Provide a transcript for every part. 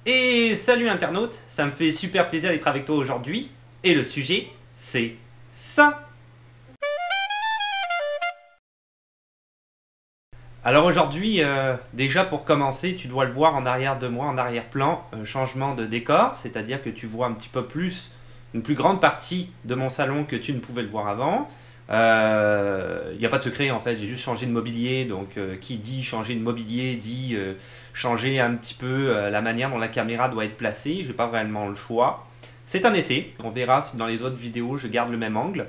Et salut internaute, ça me fait super plaisir d'être avec toi aujourd'hui. Et le sujet, c'est ça. Alors aujourd'hui, déjà pour commencer, tu dois le voir en arrière de moi, en arrière-plan, changement de décor, c'est-à-dire que tu vois un petit peu plus, une plus grande partie de mon salon que tu ne pouvais le voir avant. Il n'y a pas de secret en fait, j'ai juste changé de mobilier, donc qui dit changer de mobilier dit changer un petit peu la manière dont la caméra doit être placée, j'ai pas vraiment le choix. C'est un essai, on verra si dans les autres vidéos je garde le même angle.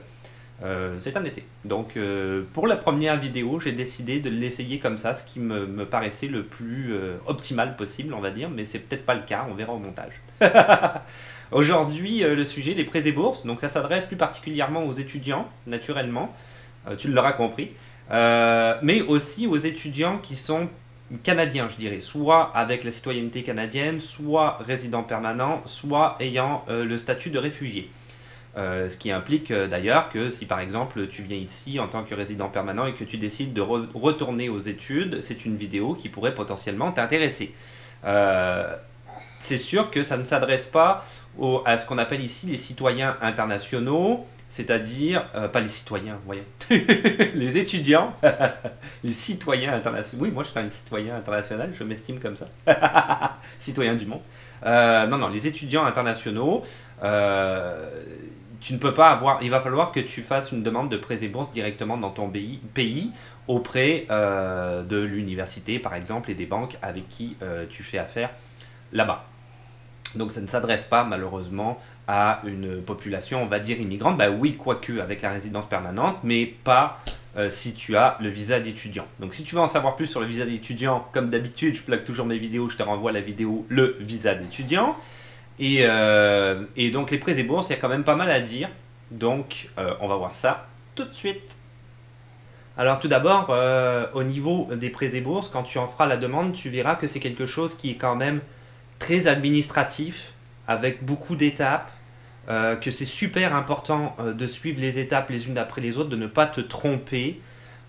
C'est un essai. Donc pour la première vidéo, j'ai décidé de l'essayer comme ça, ce qui me paraissait le plus optimal possible, on va dire, mais c'est peut-être pas le cas, on verra au montage. Aujourd'hui, le sujet des prêts et bourses, donc ça s'adresse plus particulièrement aux étudiants, naturellement, tu l'auras compris, mais aussi aux étudiants qui sont canadiens, je dirais, soit avec la citoyenneté canadienne, soit résidents permanents, soit ayant le statut de réfugié. Ce qui implique d'ailleurs que si par exemple tu viens ici en tant que résident permanent et que tu décides de retourner aux études, c'est une vidéo qui pourrait potentiellement t'intéresser. Euh, c'est sûr que ça ne s'adresse pas à ce qu'on appelle ici les citoyens internationaux, c'est-à-dire, pas les citoyens, voyez, les étudiants, les citoyens internationaux. Oui, moi je suis un citoyen international, je m'estime comme ça, citoyen du monde. Non, non, les étudiants internationaux, euh, tu ne peux pas avoir, il va falloir que tu fasses une demande de prêts et bourses directement dans ton pays auprès de l'université par exemple et des banques avec qui tu fais affaire là-bas. Donc ça ne s'adresse pas malheureusement à une population, on va dire, immigrante. Bah oui, quoique avec la résidence permanente, mais pas si tu as le visa d'étudiant. Donc si tu veux en savoir plus sur le visa d'étudiant, comme d'habitude, je plug toujours mes vidéos, je te renvoie la vidéo Le visa d'étudiant. Et donc les prêts et bourses, il y a quand même pas mal à dire. Donc on va voir ça tout de suite. Alors tout d'abord, au niveau des prêts et bourses, quand tu en feras la demande, tu verras que c'est quelque chose qui est quand même très administratif, avec beaucoup d'étapes, que c'est super important de suivre les étapes les unes après les autres, de ne pas te tromper,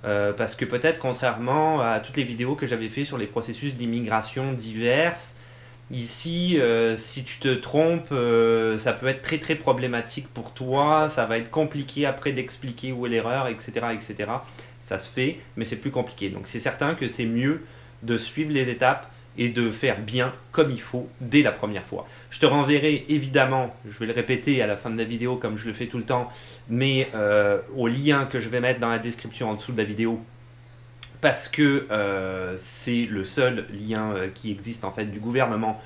parce que peut-être contrairement à toutes les vidéos que j'avais fait sur les processus d'immigration diverses, ici, si tu te trompes, ça peut être très très problématique pour toi, ça va être compliqué après d'expliquer où est l'erreur, etc., etc. Ça se fait, mais c'est plus compliqué. Donc c'est certain que c'est mieux de suivre les étapes et de faire bien comme il faut dès la première fois. Je te renverrai évidemment, je vais le répéter à la fin de la vidéo comme je le fais tout le temps, mais au lien que je vais mettre dans la description en dessous de la vidéo parce que c'est le seul lien qui existe en fait du gouvernement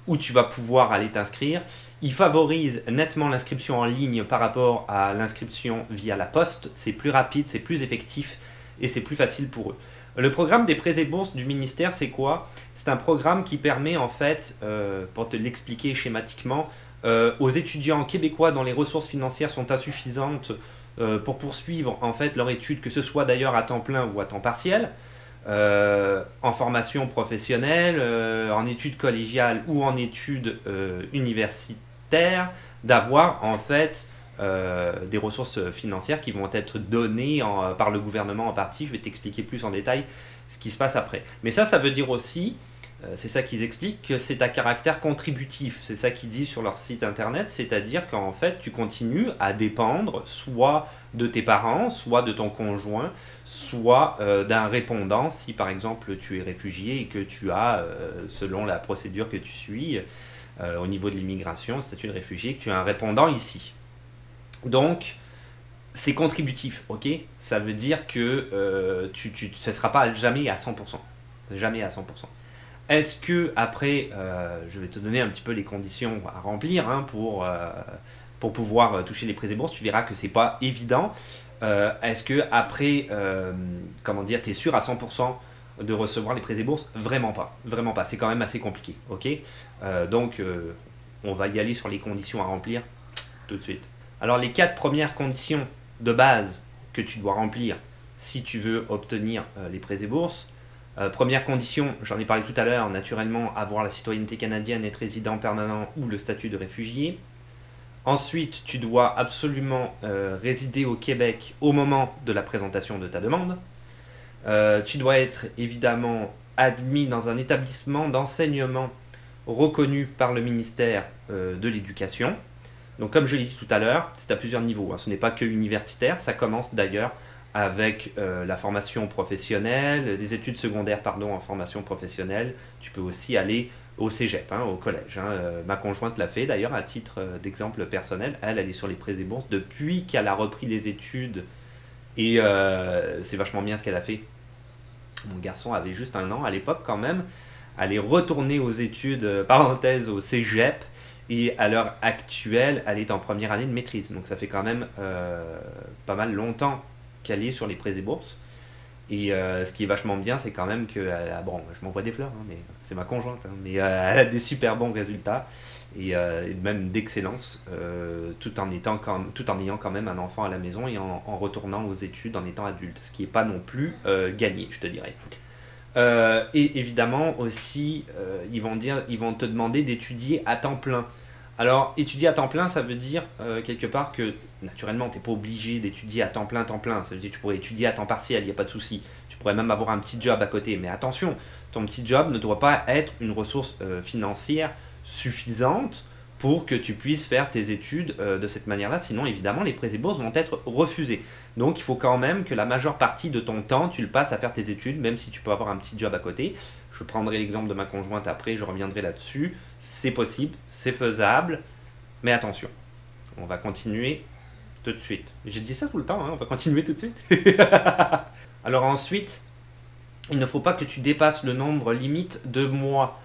où tu vas pouvoir aller t'inscrire. Il favorise nettement l'inscription en ligne par rapport à l'inscription via la poste. C'est plus rapide, c'est plus effectif et c'est plus facile pour eux. Le programme des prêts et bourses du ministère, c'est quoi? C'est un programme qui permet en fait, pour te l'expliquer schématiquement, aux étudiants québécois dont les ressources financières sont insuffisantes pour poursuivre en fait leur étude, que ce soit d'ailleurs à temps plein ou à temps partiel, en formation professionnelle, en études collégiales ou en études universitaires, d'avoir en fait des ressources financières qui vont être données par le gouvernement en partie. Je vais t'expliquer plus en détail ce qui se passe après. Mais ça veut dire aussi, c'est ça qu'ils expliquent, que c'est à caractère contributif. C'est ça qu'ils disent sur leur site internet, c'est-à-dire qu'en fait, tu continues à dépendre soit de tes parents, soit de ton conjoint, soit d'un répondant, si par exemple tu es réfugié et que tu as, selon la procédure que tu suis, au niveau de l'immigration, statut de réfugié, que tu as un répondant ici. Donc, c'est contributif, ok? Ça veut dire que ça ne sera pas jamais à 100%. Jamais à 100%. Est-ce que après, je vais te donner un petit peu les conditions à remplir hein, pour pouvoir toucher les prêts et bourses, tu verras que c'est pas évident. Est-ce que après, comment dire, tu es sûr à 100% de recevoir les prêts et bourses? Vraiment pas, vraiment pas. C'est quand même assez compliqué, ok? Donc, on va y aller sur les conditions à remplir tout de suite. Alors, les 4 premières conditions de base que tu dois remplir si tu veux obtenir les prêts et bourses. Première condition, j'en ai parlé tout à l'heure, naturellement, avoir la citoyenneté canadienne, être résident permanent ou le statut de réfugié. Ensuite, tu dois absolument résider au Québec au moment de la présentation de ta demande. Tu dois être évidemment admis dans un établissement d'enseignement reconnu par le ministère de l'Éducation. Donc comme je l'ai dit tout à l'heure, c'est à plusieurs niveaux, hein. Ce n'est pas que universitaire, ça commence d'ailleurs avec la formation professionnelle, des études secondaires en formation professionnelle. Tu peux aussi aller au cégep, hein, au collège, hein. Ma conjointe l'a fait d'ailleurs à titre d'exemple personnel. Elle est sur les prêts et bourses depuis qu'elle a repris les études et c'est vachement bien ce qu'elle a fait. Mon garçon avait juste 1 an à l'époque quand même. Elle est retournée aux études, parenthèse, au cégep. Et à l'heure actuelle, elle est en première année de maîtrise. Donc ça fait quand même pas mal longtemps qu'elle est sur les prêts et bourses. Et ce qui est vachement bien, c'est quand même que, bon, je m'envoie des fleurs, hein, mais c'est ma conjointe, hein, mais elle a des super bons résultats et même d'excellence, tout en ayant quand même un enfant à la maison et en retournant aux études en étant adulte, ce qui n'est pas non plus gagné, je te dirais. Et évidemment aussi, ils vont te demander d'étudier à temps plein. Alors, étudier à temps plein, ça veut dire quelque part que, naturellement, tu n'es pas obligé d'étudier à temps plein, temps plein. Ça veut dire que tu pourrais étudier à temps partiel, il n'y a pas de souci. Tu pourrais même avoir un petit job à côté. Mais attention, ton petit job ne doit pas être une ressource financière suffisante pour que tu puisses faire tes études de cette manière-là. Sinon, évidemment, les prêts et bourses vont être refusés. Donc, il faut quand même que la majeure partie de ton temps, tu le passes à faire tes études, même si tu peux avoir un petit job à côté. Je prendrai l'exemple de ma conjointe après, je reviendrai là-dessus. C'est possible, c'est faisable, mais attention, on va continuer tout de suite. J'ai dit ça tout le temps, hein, on va continuer tout de suite. Alors ensuite, il ne faut pas que tu dépasses le nombre limite de mois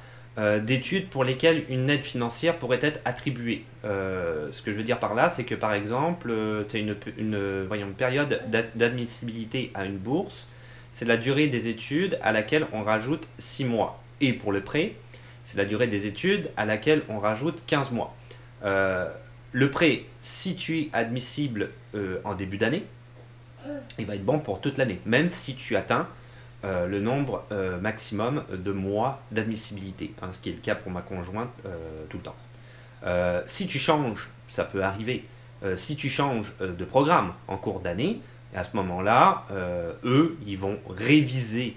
d'études pour lesquels une aide financière pourrait être attribuée. Ce que je veux dire par là, c'est que par exemple, tu as une période d'admissibilité à une bourse, c'est la durée des études à laquelle on rajoute 6 mois. Et pour le prêt, c'est la durée des études à laquelle on rajoute 15 mois. Le prêt, si tu es admissible en début d'année, il va être bon pour toute l'année, même si tu atteins le nombre maximum de mois d'admissibilité, hein, ce qui est le cas pour ma conjointe tout le temps. Si tu changes, ça peut arriver, si tu changes de programme en cours d'année, à ce moment-là, eux, ils vont réviser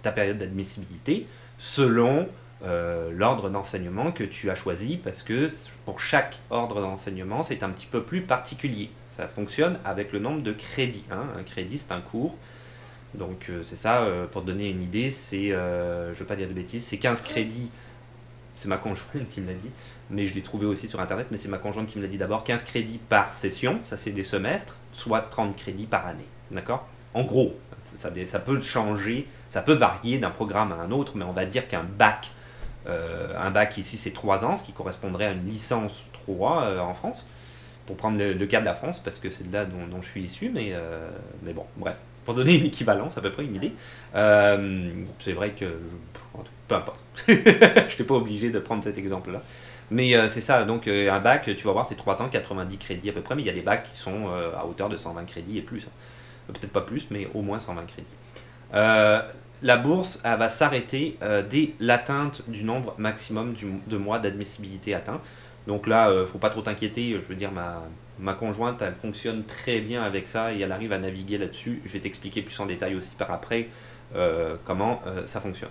ta période d'admissibilité selon l'ordre d'enseignement que tu as choisi, parce que pour chaque ordre d'enseignement, c'est un petit peu plus particulier. Ça fonctionne avec le nombre de crédits, hein. Un crédit, c'est un cours. Donc c'est ça, pour te donner une idée, c'est, je ne veux pas dire de bêtises, c'est 15 crédits, c'est ma conjointe qui me l'a dit, mais je l'ai trouvé aussi sur internet, mais c'est ma conjointe qui me l'a dit d'abord, 15 crédits par session, ça c'est des semestres, soit 30 crédits par année, d'accord? En gros, ça peut changer, ça peut varier d'un programme à un autre, mais on va dire qu'un bac ici c'est 3 ans, ce qui correspondrait à une licence 3 en France, pour prendre le cas de la France, parce que c'est de là dont je suis issu, mais bon, bref, pour donner une équivalence, à peu près une idée. C'est vrai que, peu importe, je n'étais pas obligé de prendre cet exemple-là. Mais c'est ça, donc un bac, tu vas voir, c'est 3 ans, 90 crédits à peu près, mais il y a des bacs qui sont à hauteur de 120 crédits et plus. Peut-être pas plus, mais au moins 120 crédits. La bourse, elle va s'arrêter dès l'atteinte du nombre maximum de mois d'admissibilité atteint. Donc là, faut pas trop t'inquiéter, je veux dire, ma conjointe, elle fonctionne très bien avec ça et elle arrive à naviguer là-dessus. Je vais t'expliquer plus en détail aussi par après comment ça fonctionne.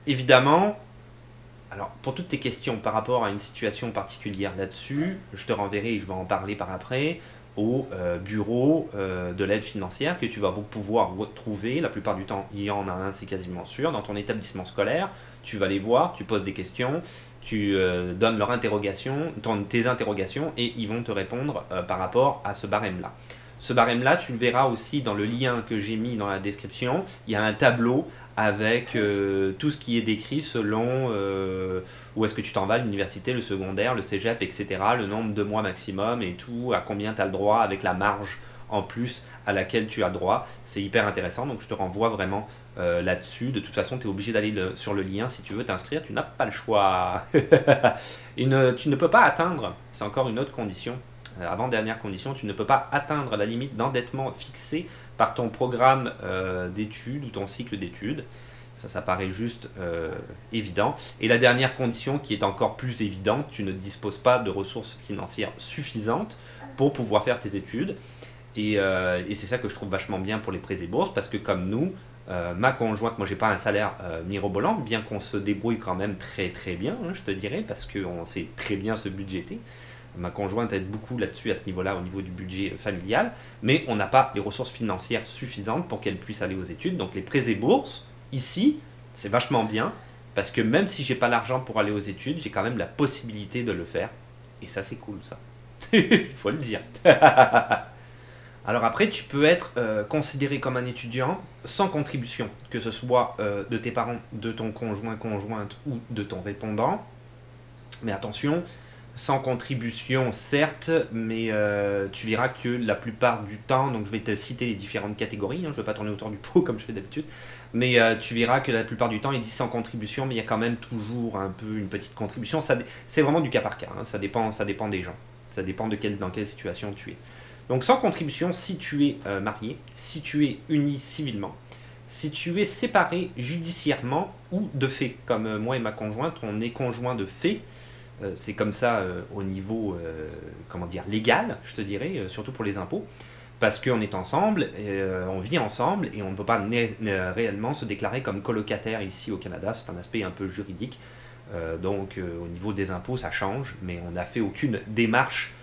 Évidemment, alors pour toutes tes questions par rapport à une situation particulière là-dessus, je te renverrai et je vais en parler par après au bureau de l'aide financière que tu vas pouvoir retrouver. La plupart du temps, il y en a un, c'est quasiment sûr, dans ton établissement scolaire. Tu vas les voir, tu poses des questions, tu donnes tes interrogations et ils vont te répondre par rapport à ce barème-là. Ce barème-là, tu le verras aussi dans le lien que j'ai mis dans la description. Il y a un tableau avec tout ce qui est décrit selon où est-ce que tu t'en vas, l'université, le secondaire, le cégep, etc. Le nombre de mois maximum et tout, à combien tu as le droit avec la marge en plus à laquelle tu as droit. C'est hyper intéressant, donc je te renvoie vraiment là-dessus. De toute façon, tu es obligé d'aller sur le lien si tu veux t'inscrire. Tu n'as pas le choix. Tu ne peux pas atteindre, c'est encore une autre condition, avant-dernière condition, tu ne peux pas atteindre la limite d'endettement fixée par ton programme d'études ou ton cycle d'études. Ça paraît juste évident. Et la dernière condition qui est encore plus évidente, tu ne disposes pas de ressources financières suffisantes pour pouvoir faire tes études. Et c'est ça que je trouve vachement bien pour les prêts et bourses, parce que comme nous, ma conjointe, moi j'ai pas un salaire mirobolant, bien qu'on se débrouille quand même très très bien, hein, je te dirais, parce qu'on sait très bien se budgéter. Ma conjointe aide beaucoup là-dessus, à ce niveau-là, au niveau du budget familial, mais on n'a pas les ressources financières suffisantes pour qu'elle puisse aller aux études. Donc les prêts et bourses, ici, c'est vachement bien, parce que même si j'ai pas l'argent pour aller aux études, j'ai quand même la possibilité de le faire. Et ça, c'est cool, ça. Il faut le dire. Alors après, tu peux être considéré comme un étudiant sans contribution, que ce soit de tes parents, de ton conjoint, conjointe ou de ton répondant. Mais attention, sans contribution, certes, mais tu verras que la plupart du temps, donc je vais te citer les différentes catégories, hein, je ne vais pas tourner autour du pot comme je fais d'habitude, mais tu verras que la plupart du temps, il dit sans contribution, mais il y a quand même toujours un peu une petite contribution. C'est vraiment du cas par cas, hein, ça dépend des gens, ça dépend dans quelle situation tu es. Donc sans contribution, si tu es marié, si tu es uni civilement, si tu es séparé judiciairement ou de fait, comme moi et ma conjointe, on est conjoint de fait. C'est comme ça au niveau comment dire, légal, je te dirais, surtout pour les impôts, parce qu'on est ensemble, on vit ensemble et on ne peut pas réellement se déclarer comme colocataire ici au Canada. C'est un aspect un peu juridique. Donc au niveau des impôts, ça change, mais on n'a fait aucune démarche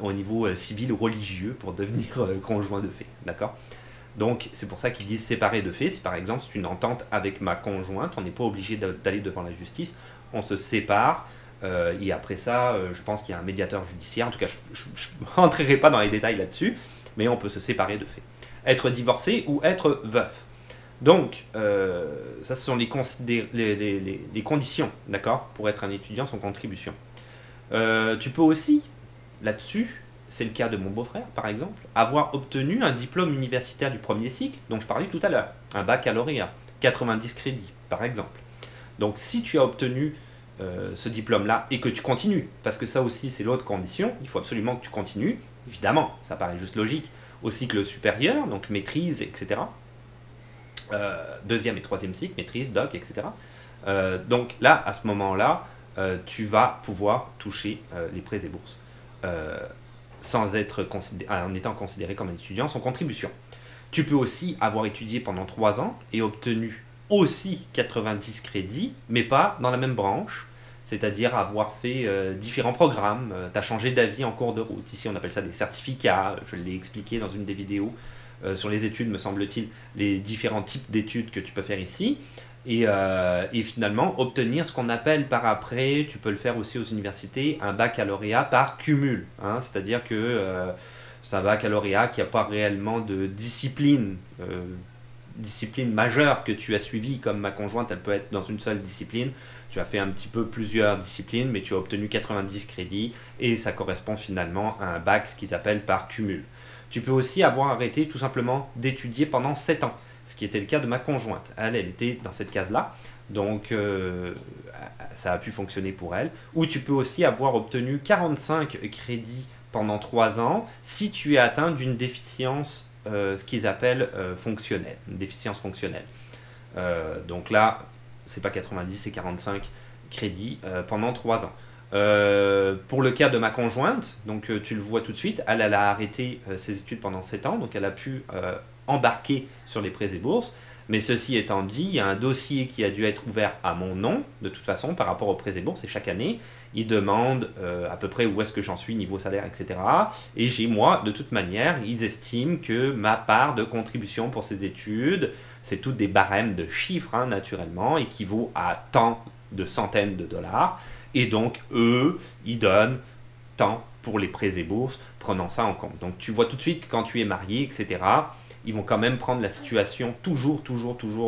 au niveau civil ou religieux pour devenir conjoint de fait. D'accord? Donc c'est pour ça qu'ils disent séparé de fait. Si par exemple c'est une entente avec ma conjointe, on n'est pas obligé d'aller devant la justice, on se sépare. Et après ça, je pense qu'il y a un médiateur judiciaire. En tout cas, je ne rentrerai pas dans les détails là-dessus, mais on peut se séparer de fait. Être divorcé ou être veuf. Donc, ça, ce sont les conditions, d'accord, pour être un étudiant sans contribution. Tu peux aussi, là-dessus, c'est le cas de mon beau-frère, par exemple, avoir obtenu un diplôme universitaire du premier cycle, dont je parlais tout à l'heure, un baccalauréat, 90 crédits, par exemple. Donc, si tu as obtenu ce diplôme-là et que tu continues, parce que ça aussi c'est l'autre condition, il faut absolument que tu continues, évidemment, ça paraît juste logique, au cycle supérieur, donc maîtrise, etc. Deuxième et troisième cycle, maîtrise, doc, etc. Donc là, à ce moment-là, tu vas pouvoir toucher les prêts et bourses sans être en étant considéré comme un étudiant sans contribution. Tu peux aussi avoir étudié pendant 3 ans et obtenu aussi 90 crédits, mais pas dans la même branche, c'est-à-dire avoir fait différents programmes, tu as changé d'avis en cours de route. Ici, on appelle ça des certificats, je l'ai expliqué dans une des vidéos sur les études, me semble-t-il, les différents types d'études que tu peux faire ici. Et finalement, obtenir ce qu'on appelle par après, tu peux le faire aussi aux universités, un baccalauréat par cumul. Hein, c'est-à-dire que c'est un baccalauréat qui n'a pas réellement de discipline majeure que tu as suivie, comme ma conjointe, elle peut être dans une seule discipline. Tu as fait un petit peu plusieurs disciplines, mais tu as obtenu 90 crédits et ça correspond finalement à un bac, ce qu'ils appellent par cumul. Tu peux aussi avoir arrêté tout simplement d'étudier pendant 7 ans, ce qui était le cas de ma conjointe. Elle était dans cette case-là, donc ça a pu fonctionner pour elle. Ou tu peux aussi avoir obtenu 45 crédits pendant 3 ans si tu es atteint d'une déficience, ce qu'ils appellent fonctionnelle, une déficience fonctionnelle. Donc là, c'est pas 90, c'est 45 crédits pendant 3 ans. Pour le cas de ma conjointe, donc tu le vois tout de suite, elle a arrêté ses études pendant 7 ans, donc elle a pu embarquer sur les prêts et bourses. Mais ceci étant dit, il y a un dossier qui a dû être ouvert à mon nom, de toute façon, par rapport aux prêts et bourses, et chaque année, il demande à peu près où est-ce que j'en suis, niveau salaire, etc. Et moi, de toute manière, ils estiment que ma part de contribution pour ces études, c'est toutes des barèmes de chiffres, hein, naturellement, équivaut à tant de centaines de dollars. Et donc, eux, ils donnent tant pour les prêts et bourses, prenant ça en compte. Donc, tu vois tout de suite que quand tu es marié, etc., ils vont quand même prendre la situation toujours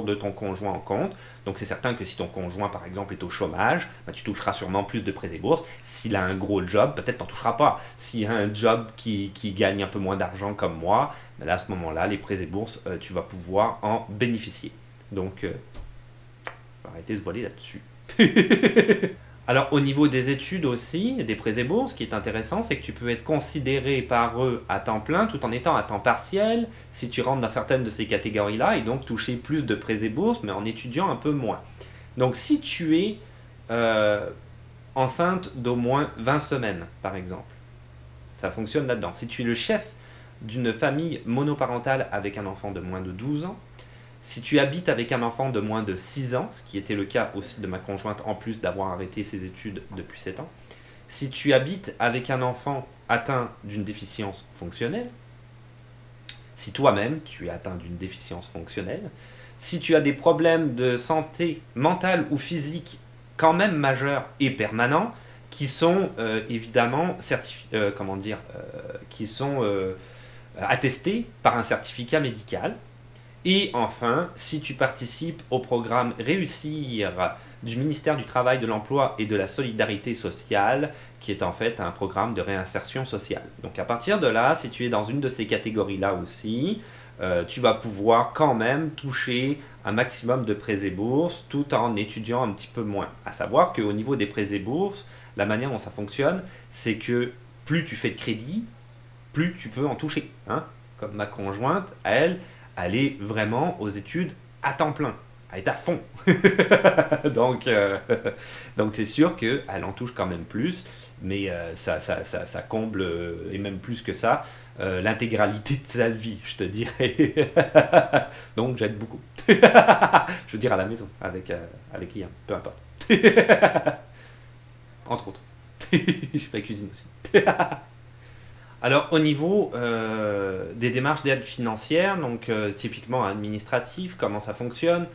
de ton conjoint en compte. Donc, c'est certain que si ton conjoint, par exemple, est au chômage, bah, tu toucheras sûrement plus de prêts et bourses. S'il a un gros job, peut-être t'en toucheras pas. S'il a un job qui gagne un peu moins d'argent comme moi, bah là, à ce moment-là, les prêts et bourses, tu vas pouvoir en bénéficier. Donc, arrêtez de se voiler là-dessus. Alors au niveau des études aussi, des prêts et bourses, ce qui est intéressant, c'est que tu peux être considéré par eux à temps plein tout en étant à temps partiel si tu rentres dans certaines de ces catégories-là et donc toucher plus de prêts et bourses mais en étudiant un peu moins. Donc si tu es enceinte d'au moins 20 semaines par exemple, ça fonctionne là-dedans. Si tu es le chef d'une famille monoparentale avec un enfant de moins de 12 ans, si tu habites avec un enfant de moins de 6 ans, ce qui était le cas aussi de ma conjointe en plus d'avoir arrêté ses études depuis 7 ans, si tu habites avec un enfant atteint d'une déficience fonctionnelle, si toi-même tu es atteint d'une déficience fonctionnelle, si tu as des problèmes de santé mentale ou physique quand même majeurs et permanents, qui sont évidemment qui sont attestés par un certificat médical. Et enfin, si tu participes au programme Réussir du ministère du Travail, de l'Emploi et de la Solidarité sociale, qui est en fait un programme de réinsertion sociale. Donc à partir de là, si tu es dans une de ces catégories-là aussi, tu vas pouvoir quand même toucher un maximum de prêts et bourses tout en étudiant un petit peu moins. À savoir qu'au niveau des prêts et bourses, la manière dont ça fonctionne, c'est que plus tu fais de crédit, plus tu peux en toucher. Hein. Comme ma conjointe, elle est vraiment aux études à temps plein. Elle est à fond. donc c'est sûr qu'elle en touche quand même plus, mais ça comble, et même plus que ça, l'intégralité de sa vie, je te dirais. Donc j'aide beaucoup. Je veux dire à la maison, avec Liam, peu importe. Entre autres. Je fais la cuisine aussi. Alors au niveau des démarches d'aide financière, donc typiquement administratif, comment ça fonctionne,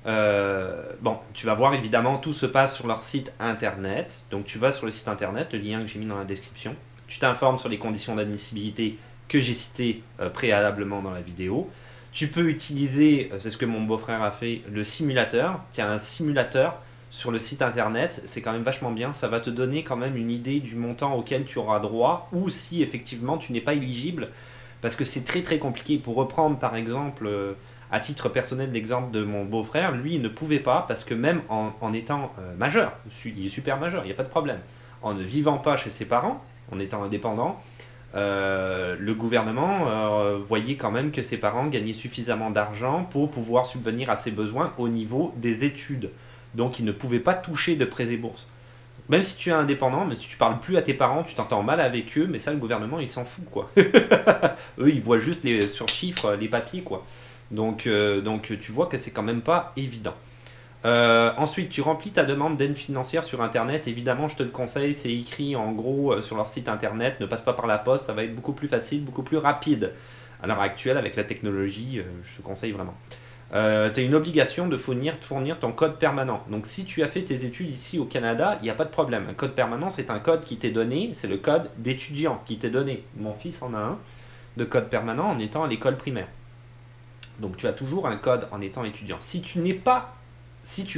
bon, tu vas voir évidemment, tout se passe sur leur site internet. Donc tu vas sur le site internet, le lien que j'ai mis dans la description. Tu t'informes sur les conditions d'admissibilité que j'ai citées préalablement dans la vidéo. Tu peux utiliser, c'est ce que mon beau-frère a fait, le simulateur. Tu as un simulateur sur le site internet, c'est quand même vachement bien. Ça va te donner quand même une idée du montant auquel tu auras droit, ou si effectivement tu n'es pas éligible, parce que c'est très très compliqué. Pour reprendre par exemple, à titre personnel, l'exemple de mon beau-frère, lui il ne pouvait pas, parce que même en étant majeur, il est super majeur, il n'y a pas de problème, en ne vivant pas chez ses parents, en étant indépendant, le gouvernement voyait quand même que ses parents gagnaient suffisamment d'argent pour pouvoir subvenir à ses besoins au niveau des études. Donc il ne pouvait pas toucher de prêts et bourses. Même si tu es indépendant, mais si tu parles plus à tes parents, tu t'entends mal avec eux, mais ça le gouvernement il s'en fout quoi. Eux ils voient juste sur chiffres, les papiers quoi. Donc tu vois que c'est quand même pas évident. Ensuite, tu remplis ta demande d'aide financière sur internet. Évidemment, je te le conseille, c'est écrit en gros sur leur site internet. Ne passe pas par la poste, ça va être beaucoup plus facile, beaucoup plus rapide. À l'heure actuelle, avec la technologie, je te conseille vraiment. Tu as une obligation de fournir ton code permanent. Donc si tu as fait tes études ici au Canada, il n'y a pas de problème. Un code permanent, c'est un code qui t'est donné, c'est le code d'étudiant qui t'est donné. Mon fils en a un de code permanent en étant à l'école primaire. Donc tu as toujours un code en étant étudiant. Si tu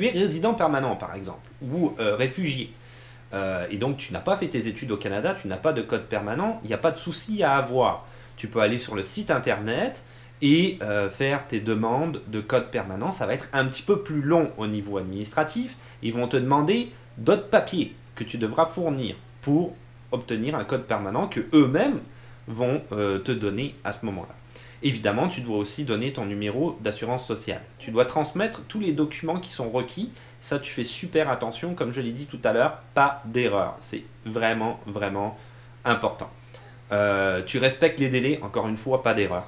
es résident permanent par exemple, ou réfugié, et donc tu n'as pas fait tes études au Canada, tu n'as pas de code permanent, il n'y a pas de souci à avoir. Tu peux aller sur le site internet et faire tes demandes de code permanent. Ça va être un petit peu plus long au niveau administratif. Ils vont te demander d'autres papiers que tu devras fournir pour obtenir un code permanent que eux-mêmes vont te donner à ce moment-là. Évidemment, tu dois aussi donner ton numéro d'assurance sociale. Tu dois transmettre tous les documents qui sont requis. Ça, tu fais super attention. Comme je l'ai dit tout à l'heure, pas d'erreur. C'est vraiment, vraiment important. Tu respectes les délais. Encore une fois, pas d'erreur.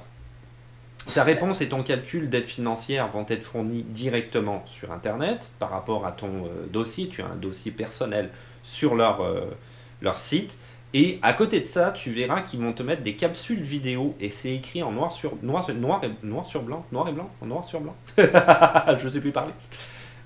Ta réponse et ton calcul d'aide financière vont être fournis directement sur Internet par rapport à ton dossier. Tu as un dossier personnel sur leur site. Et à côté de ça, tu verras qu'ils vont te mettre des capsules vidéo et c'est écrit en noir sur blanc. Je ne sais plus parler.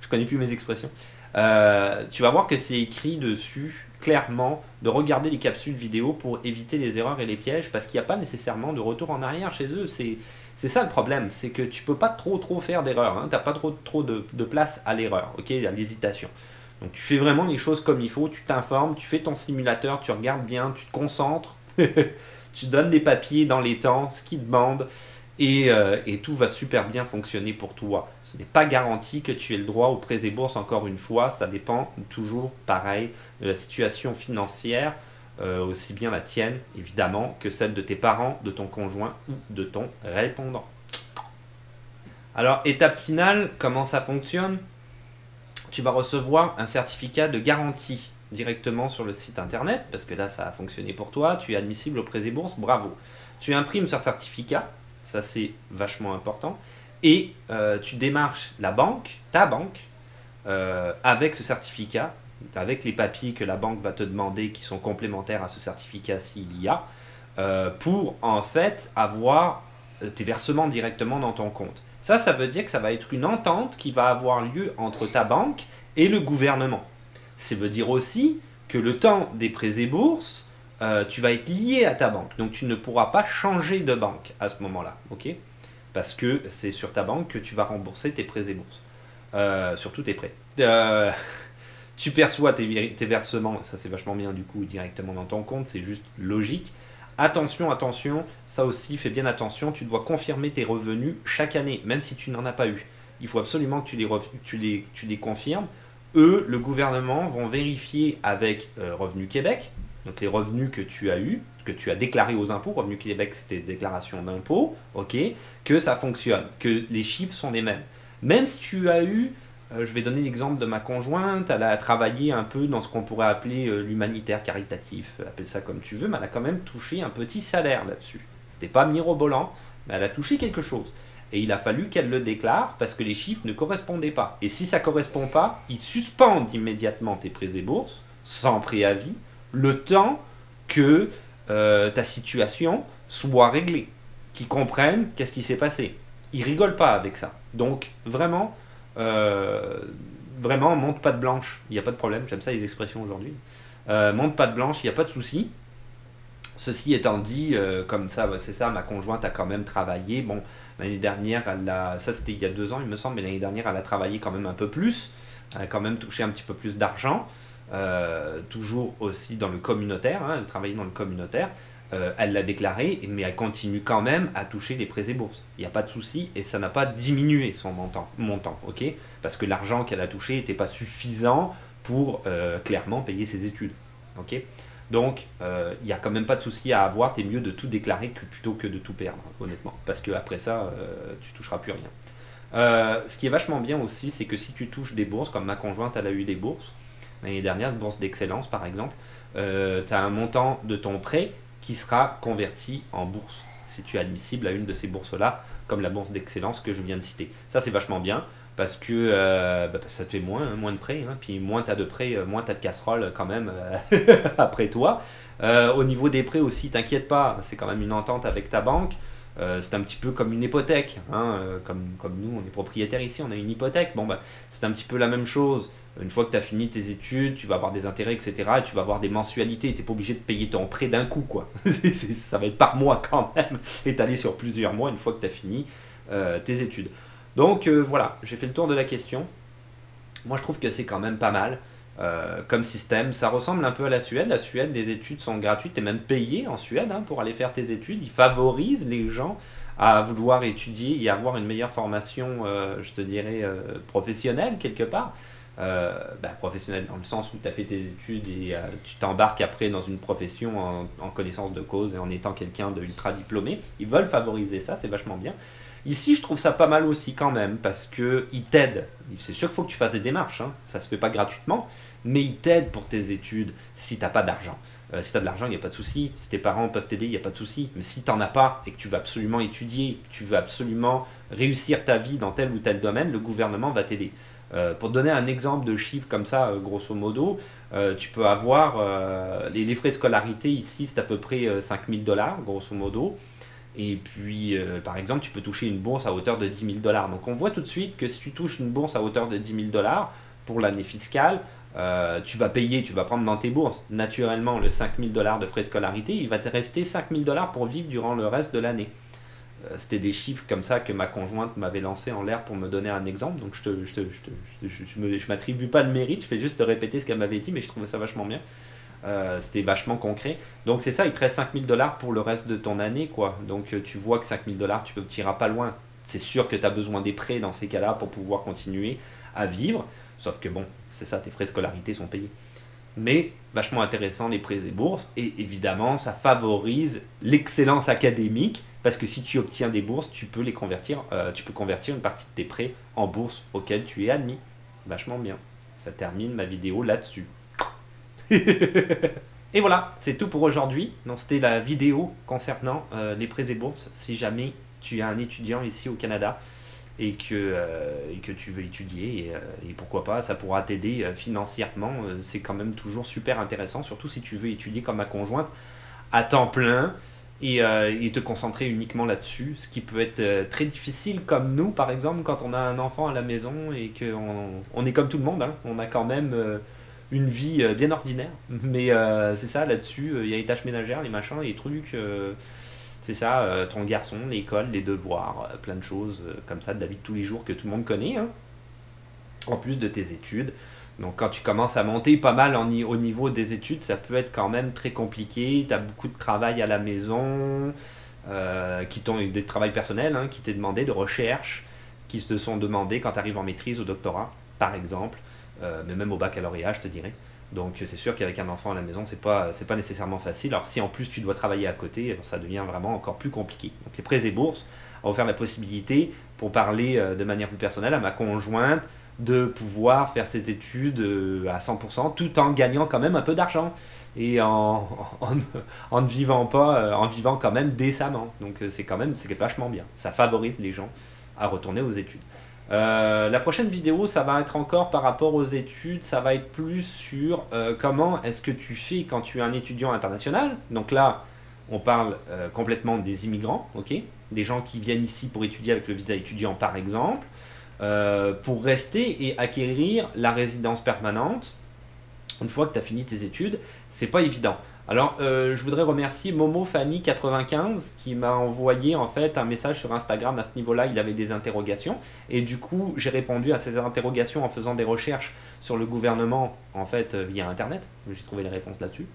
Je connais plus mes expressions. Tu vas voir que c'est écrit dessus clairement de regarder les capsules vidéo pour éviter les erreurs et les pièges parce qu'il n'y a pas nécessairement de retour en arrière chez eux. C'est ça le problème, c'est que tu peux pas trop faire d'erreurs. Hein. Tu n'as pas trop de place à l'erreur, ok, à l'hésitation. Donc tu fais vraiment les choses comme il faut, tu t'informes, tu fais ton simulateur, tu regardes bien, tu te concentres, tu donnes des papiers dans les temps, ce qu'ils demandent, et tout va super bien fonctionner pour toi. Ce n'est pas garanti que tu aies le droit aux prêts et bourses, encore une fois, ça dépend toujours pareil de la situation financière, aussi bien la tienne évidemment que celle de tes parents, de ton conjoint ou de ton répondant. Alors étape finale, comment ça fonctionne ? Tu vas recevoir un certificat de garantie directement sur le site internet, parce que là ça a fonctionné pour toi, tu es admissible aux prêts et bourses, bravo. Tu imprimes ce certificat, ça c'est vachement important, et tu démarches la banque, ta banque, avec ce certificat, avec les papiers que la banque va te demander qui sont complémentaires à ce certificat s'il y a, pour en fait avoir tes versements directement dans ton compte. Ça veut dire que ça va être une entente qui va avoir lieu entre ta banque et le gouvernement. Ça veut dire aussi que le temps des prêts et bourses, tu vas être lié à ta banque. Donc tu ne pourras pas changer de banque à ce moment-là. Ok, parce que c'est sur ta banque que tu vas rembourser tes prêts et bourses. Surtout tes prêts. Tu perçois tes versements, ça c'est vachement bien du coup, directement dans ton compte, c'est juste logique. Attention, attention, ça aussi, fais bien attention, tu dois confirmer tes revenus chaque année, même si tu n'en as pas eu. Il faut absolument que tu les confirmes. Eux, le gouvernement, vont vérifier avec Revenu Québec, donc les revenus que tu as eu, que tu as déclarés aux impôts, Revenu Québec c'était déclaration d'impôts, ok, que ça fonctionne, que les chiffres sont les mêmes. Même si tu as eu, je vais donner l'exemple de ma conjointe, elle a travaillé un peu dans ce qu'on pourrait appeler l'humanitaire caritatif, appelle ça comme tu veux, mais elle a quand même touché un petit salaire là-dessus. C'était pas mirobolant, mais elle a touché quelque chose. Et il a fallu qu'elle le déclare parce que les chiffres ne correspondaient pas. Et si ça ne correspond pas, ils suspendent immédiatement tes prêts et bourses, sans préavis, le temps que ta situation soit réglée, qu'ils comprennent qu'est-ce qui s'est passé. Ils rigolent pas avec ça. Donc vraiment, vraiment, monte pas de blanche, il n'y a pas de problème, j'aime ça les expressions aujourd'hui. Monte pas de blanche, il n'y a pas de souci. Ceci étant dit, comme ça, c'est ça, ma conjointe a quand même travaillé. Bon, l'année dernière, ça c'était il y a 2 ans, il me semble, mais l'année dernière, elle a travaillé quand même un peu plus. Elle a quand même touché un petit peu plus d'argent. Toujours aussi dans le communautaire, hein, elle travaillait dans le communautaire. Elle l'a déclaré, mais elle continue quand même à toucher les prêts et bourses. Il n'y a pas de souci et ça n'a pas diminué son montant, ok, parce que l'argent qu'elle a touché n'était pas suffisant pour clairement payer ses études. Ok, donc il n'y a quand même pas de souci à avoir, t'es mieux de tout déclarer plutôt que de tout perdre, honnêtement, parce qu'après ça, tu toucheras plus rien. Ce qui est vachement bien aussi, c'est que si tu touches des bourses, comme ma conjointe elle a eu des bourses, l'année dernière, une bourse d'excellence par exemple, tu as un montant de ton prêt qui sera converti en bourse, si tu es admissible à une de ces bourses-là, comme la bourse d'excellence que je viens de citer. Ça, c'est vachement bien, parce que ça te fait moins de prêts, hein, puis moins tu as de prêts, moins tu as de casseroles quand même après toi. Au niveau des prêts aussi, t'inquiète pas, c'est quand même une entente avec ta banque. C'est un petit peu comme une hypothèque, hein, comme nous, on est propriétaire ici, on a une hypothèque. Bon, c'est un petit peu la même chose. Une fois que tu as fini tes études, tu vas avoir des intérêts, etc. Et tu vas avoir des mensualités. Tu n'es pas obligé de payer ton prêt d'un coup, quoi. Ça va être par mois quand même, étalé sur plusieurs mois une fois que tu as fini tes études. Donc voilà, j'ai fait le tour de la question. Moi, je trouve que c'est quand même pas mal comme système. Ça ressemble un peu à la Suède. La Suède, les études sont gratuites et même payées en Suède, hein, pour aller faire tes études. Ils favorisent les gens à vouloir étudier et avoir une meilleure formation, je te dirais, professionnelle quelque part. Professionnelle dans le sens où tu as fait tes études et tu t'embarques après dans une profession en connaissance de cause et en étant quelqu'un de ultra diplômé. Ils veulent favoriser ça, c'est vachement bien. Ici, je trouve ça pas mal aussi quand même, parce qu'ils t'aident. C'est sûr qu'il faut que tu fasses des démarches, hein. Ça se fait pas gratuitement, mais ils t'aident pour tes études si t'as pas d'argent. Si tu as de l'argent, il n'y a pas de souci. Si tes parents peuvent t'aider, il n'y a pas de souci. Mais si tu n'en as pas et que tu veux absolument étudier, que tu veux absolument réussir ta vie dans tel ou tel domaine, le gouvernement va t'aider. Pour te donner un exemple de chiffre comme ça, grosso modo, tu peux avoir les frais de scolarité ici, c'est à peu près 5 000 $, grosso modo. Et puis, par exemple, tu peux toucher une bourse à hauteur de 10 000 $. Donc, on voit tout de suite que si tu touches une bourse à hauteur de 10 000 $ pour l'année fiscale, tu vas payer, tu vas prendre dans tes bourses, naturellement, le 5 000 $ de frais de scolarité. Il va te rester 5 000 $ pour vivre durant le reste de l'année. C'était des chiffres comme ça que ma conjointe m'avait lancé en l'air pour me donner un exemple. Donc, je m'attribue pas le mérite, je fais juste te répéter ce qu'elle m'avait dit, mais je trouvais ça vachement bien. C'était vachement concret. Donc c'est ça, il te reste 5 000 $ pour le reste de ton année, quoi. Donc tu vois que 5 000 $, tu n'iras pas loin. C'est sûr que tu as besoin des prêts dans ces cas-là pour pouvoir continuer à vivre. Sauf que bon, c'est ça, tes frais de scolarité sont payés. Mais vachement intéressant les prêts et bourses. Et évidemment, ça favorise l'excellence académique. Parce que si tu obtiens des bourses, tu peux convertir une partie de tes prêts en bourse auxquelles tu es admis. Vachement bien. Ça termine ma vidéo là-dessus. Et voilà, c'est tout pour aujourd'hui. Donc c'était la vidéo concernant les prêts et bourses. Si jamais tu es un étudiant ici au Canada et que tu veux étudier, et pourquoi pas, ça pourra t'aider financièrement. C'est quand même toujours super intéressant, surtout si tu veux étudier comme ma conjointe à temps plein et te concentrer uniquement là-dessus, ce qui peut être très difficile comme nous, par exemple, quand on a un enfant à la maison et qu'on on est comme tout le monde, hein, on a quand même une vie bien ordinaire. Mais c'est ça, là-dessus, il y a les tâches ménagères, les machins, les trucs. C'est ça, ton garçon, l'école, les devoirs, plein de choses comme ça de la vie de tous les jours que tout le monde connaît, hein, en plus de tes études. Donc quand tu commences à monter pas mal au niveau des études, ça peut être quand même très compliqué. Tu as beaucoup de travail à la maison, des travails personnels hein, qui t'est demandé, de recherche, qui te sont demandés quand tu arrives en maîtrise au doctorat, par exemple, mais même au baccalauréat, je te dirais. Donc c'est sûr qu'avec un enfant à la maison, c'est pas nécessairement facile. Alors si en plus tu dois travailler à côté, ça devient vraiment encore plus compliqué. Donc les prêts et bourses ont offert la possibilité, pour parler de manière plus personnelle, à ma conjointe de pouvoir faire ses études à 100% tout en gagnant quand même un peu d'argent et en ne vivant pas, en vivant quand même décemment. Donc c'est vachement bien. Ça favorise les gens à retourner aux études. La prochaine vidéo, ça va être encore par rapport aux études, ça va être plus sur comment est-ce que tu fais quand tu es un étudiant international. Donc là, on parle complètement des immigrants, ok, des gens qui viennent ici pour étudier avec le visa étudiant par exemple, pour rester et acquérir la résidence permanente. Une fois que tu as fini tes études, c'est pas évident. Alors, je voudrais remercier Momo Fanny 95 qui m'a envoyé en fait un message sur Instagram à ce niveau-là. Il avait des interrogations et du coup, j'ai répondu à ces interrogations en faisant des recherches sur le gouvernement en fait via Internet. J'ai trouvé les réponses là-dessus,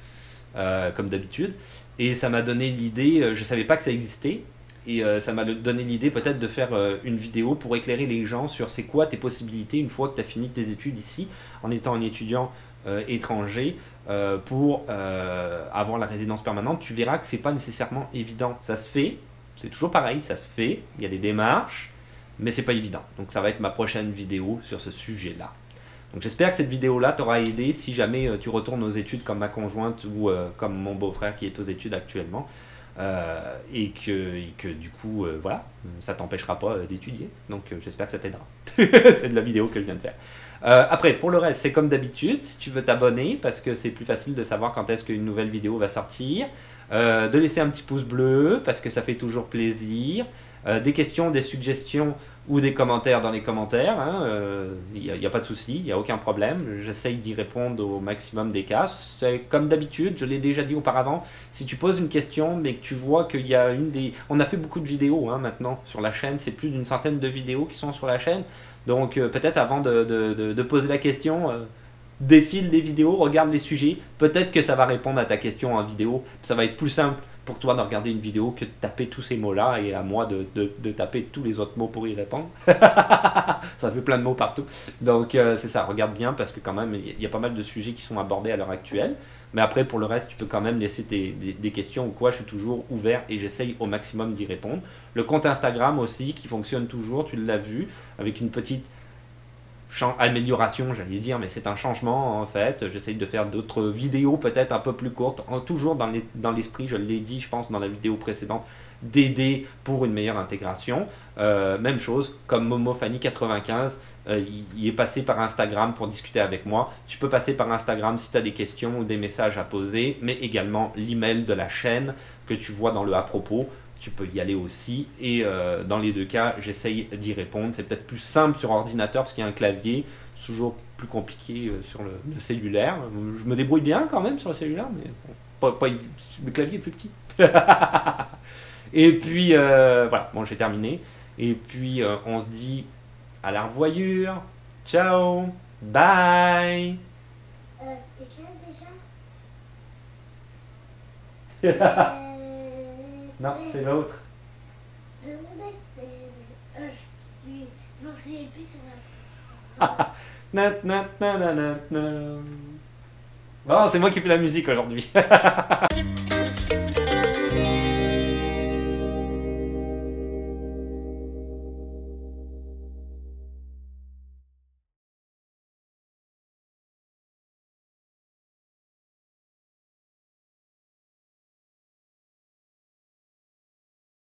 comme d'habitude. Et ça m'a donné l'idée. Je savais pas que ça existait. Et ça m'a donné l'idée peut-être de faire une vidéo pour éclairer les gens sur c'est quoi tes possibilités une fois que tu as fini tes études ici en étant un étudiant étranger pour avoir la résidence permanente. Tu verras que c'est pas nécessairement évident. Ça se fait, c'est toujours pareil, ça se fait, il y a des démarches, mais c'est pas évident. Donc ça va être ma prochaine vidéo sur ce sujet-là. Donc j'espère que cette vidéo-là t'aura aidé si jamais tu retournes aux études comme ma conjointe ou comme mon beau-frère qui est aux études actuellement. Et que du coup, voilà, ça t'empêchera pas d'étudier. Donc j'espère que ça t'aidera. C'est de la vidéo que je viens de faire. Après, pour le reste, c'est comme d'habitude, si tu veux t'abonner, parce que c'est plus facile de savoir quand est-ce qu'une nouvelle vidéo va sortir, de laisser un petit pouce bleu, parce que ça fait toujours plaisir, des questions, des suggestions ou des commentaires dans les commentaires, il n'y a pas de souci, il n'y a aucun problème, j'essaye d'y répondre au maximum des cas. C'est comme d'habitude, je l'ai déjà dit auparavant, si tu poses une question mais que tu vois qu'il y a On a fait beaucoup de vidéos maintenant sur la chaîne, c'est plus d'une centaine de vidéos qui sont sur la chaîne, donc peut-être avant de poser la question, défile les vidéos, regarde les sujets, peut-être que ça va répondre à ta question en vidéo, ça va être plus simple pour toi de regarder une vidéo que de taper tous ces mots-là et à moi de taper tous les autres mots pour y répondre. Ça fait plein de mots partout. Donc c'est ça, regarde bien parce que quand même il y a pas mal de sujets qui sont abordés à l'heure actuelle. Mais après pour le reste tu peux quand même laisser des questions ou quoi, je suis toujours ouvert et j'essaye au maximum d'y répondre. Le compte Instagram aussi qui fonctionne toujours, tu l'as vu, avec une petite amélioration j'allais dire, mais c'est un changement en fait. J'essaye de faire d'autres vidéos peut-être un peu plus courtes, toujours dans l'esprit, je l'ai dit je pense dans la vidéo précédente, d'aider pour une meilleure intégration. Même chose comme Momo Fanny 95, il est passé par Instagram pour discuter avec moi. Tu peux passer par Instagram si tu as des questions ou des messages à poser, mais également l'email de la chaîne que tu vois dans le à propos. Tu peux y aller aussi et dans les deux cas j'essaye d'y répondre. C'est peut-être plus simple sur ordinateur parce qu'il y a un clavier, c'est toujours plus compliqué sur le cellulaire. Je me débrouille bien quand même sur le cellulaire, mais bon, le clavier est plus petit. Et puis voilà, bon j'ai terminé et puis on se dit à la revoyure, ciao, bye. C'était quel déjà? Non, c'est l'autre. Je m'en souviens plus sur la... Bon, c'est moi qui fais la musique aujourd'hui.